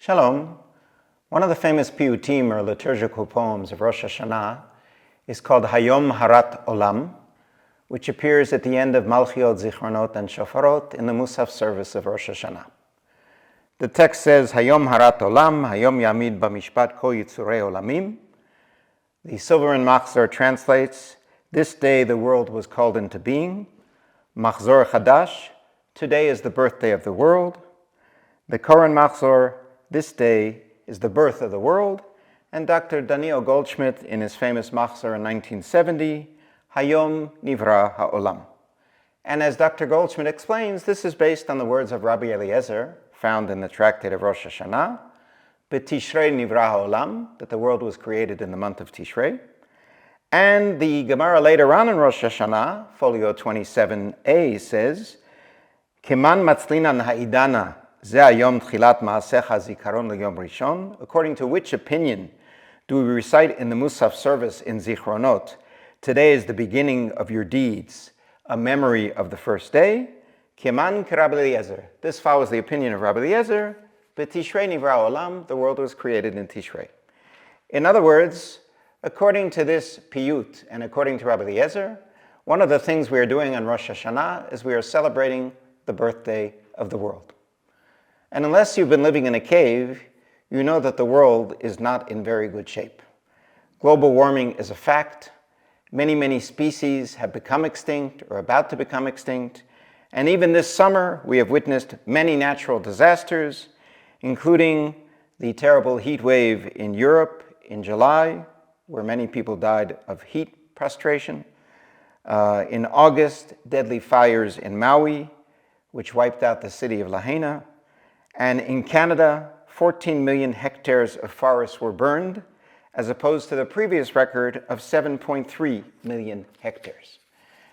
Shalom. One of the famous piyutim, or liturgical poems of Rosh Hashana, is called Hayom Harat Olam, which appears at the end of Malchiot, Zichronot, and Shofarot in the Musaf service of Rosh Hashana. The text says, Hayom Harat Olam, Hayom Yamid Bamishpat Ko Yitzurei Olamim. The Silverin Machzor translates, this day the world was called into being. Machzor Chadash, today is the birthday of the world. The Koren Machzor, this day is the birth of the world. And Dr. Daniel Goldschmidt, in his famous Machzor in 1970, Hayom Nivra Ha'olam. And as Dr. Goldschmidt explains, this is based on the words of Rabbi Eliezer, found in the tractate of Rosh Hashanah, B'Tishrei Nivra Ha'olam, that the world was created in the month of Tishrei. And the Gemara later on in Rosh Hashanah, folio 27a, says, Keman matzlinan ha'idana ze hayom tchilat ma'asecha zikaron l'yom rishon. According to which opinion do we recite in the Musaf service in Zichronot, today is the beginning of your deeds, a memory of the first day? Keman k'Rabbi Eliezer. This follows the opinion of Rabbi Eliezer, B'Tishrei nivra olam, the world was created in Tishrei. In other words, according to this piyut and according to Rabbi Eliezer, one of the things we are doing on Rosh Hashanah is we are celebrating the birthday of the world. And unless you've been living in a cave, you know that the world is not in very good shape. Global warming is a fact. Many species have become extinct or about to become extinct. And even this summer, we have witnessed many natural disasters, including the terrible heat wave in Europe in July, where many people died of heat prostration. In August, deadly fires in Maui, which wiped out the city of Lahaina. And in Canada, 14 million hectares of forests were burned, as opposed to the previous record of 7.3 million hectares.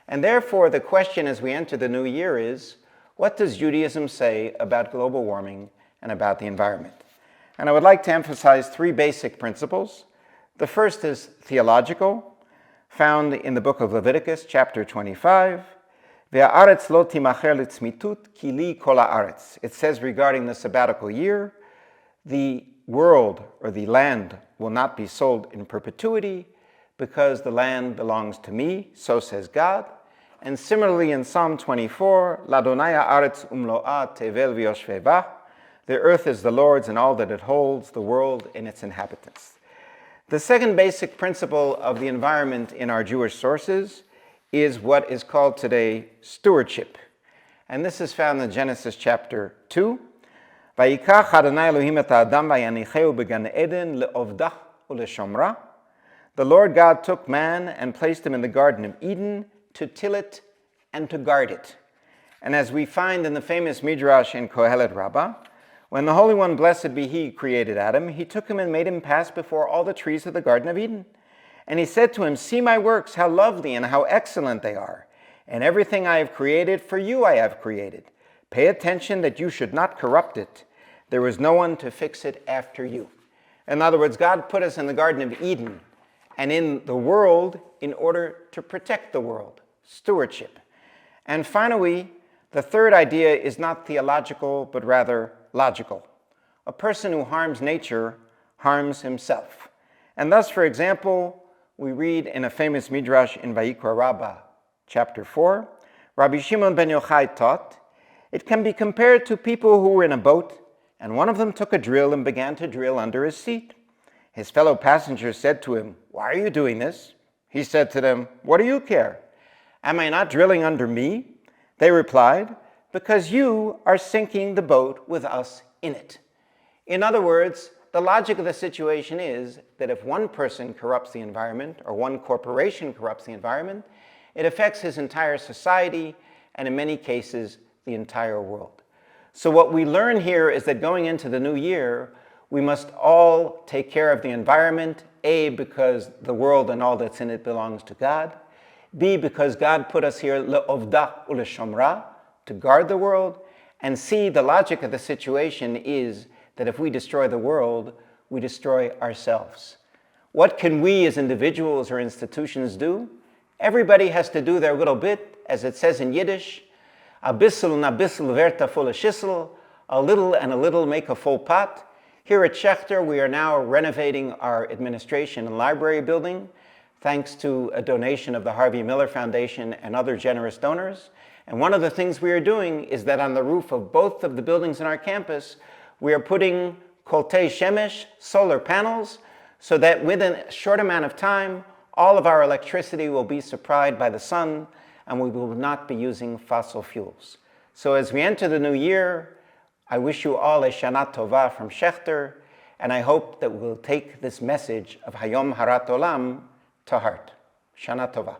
And therefore, the question as we enter the new year is, what does Judaism say about global warming and about the environment? And I would like to emphasize three basic principles. The first is theological, found in the book of Leviticus, chapter 25. It says regarding the sabbatical year, the world or the land will not be sold in perpetuity because the land belongs to me, so says God. And similarly in Psalm 24, the earth is the Lord's and all that it holds, the world and its inhabitants. The second basic principle of the environment in our Jewish sources is what is called today stewardship. And this is found in Genesis chapter 2. The Lord God took man and placed him in the Garden of Eden to till it and to guard it. And as we find in the famous Midrash in Kohelet Rabbah, when the Holy One, blessed be He, created Adam, He took him and made him pass before all the trees of the Garden of Eden. And He said to him, see my works, how lovely and how excellent they are. And everything I have created, for you I have created. Pay attention that you should not corrupt it. There was no one to fix it after you. In other words, God put us in the Garden of Eden and in the world in order to protect the world. Stewardship. And finally, the third idea is not theological, but rather logical. A person who harms nature harms himself. And thus, for example, we read in a famous Midrash in Vayikra Rabbah, chapter 4, Rabbi Shimon ben Yochai taught, it can be compared to people who were in a boat, and one of them took a drill and began to drill under his seat. His fellow passengers said to him, why are you doing this? He said to them, what do you care? Am I not drilling under me? They replied, because you are sinking the boat with us in it. In other words, the logic of the situation is that if one person corrupts the environment or one corporation corrupts the environment, it affects his entire society and in many cases, the entire world. So what we learn here is that going into the new year, we must all take care of the environment, A, because the world and all that's in it belongs to God, B, because God put us here le'ovda u'leshomra, to guard the world, and C, the logic of the situation is that if we destroy the world, we destroy ourselves. What can we as individuals or institutions do? Everybody has to do their little bit, as it says in Yiddish, a bissel na bissel verta full a schissel, a little and a little make a full pot. Here at Schechter, we are now renovating our administration and library building, thanks to a donation of the Harvey Miller Foundation and other generous donors. And one of the things we are doing is that on the roof of both of the buildings in our campus, we are putting koltei shemesh, solar panels, so that within a short amount of time, all of our electricity will be supplied by the sun, and we will not be using fossil fuels. So as we enter the new year, I wish you all a Shana Tova from Schechter, and I hope that we'll take this message of Hayom Harat Olam to heart. Shana Tova.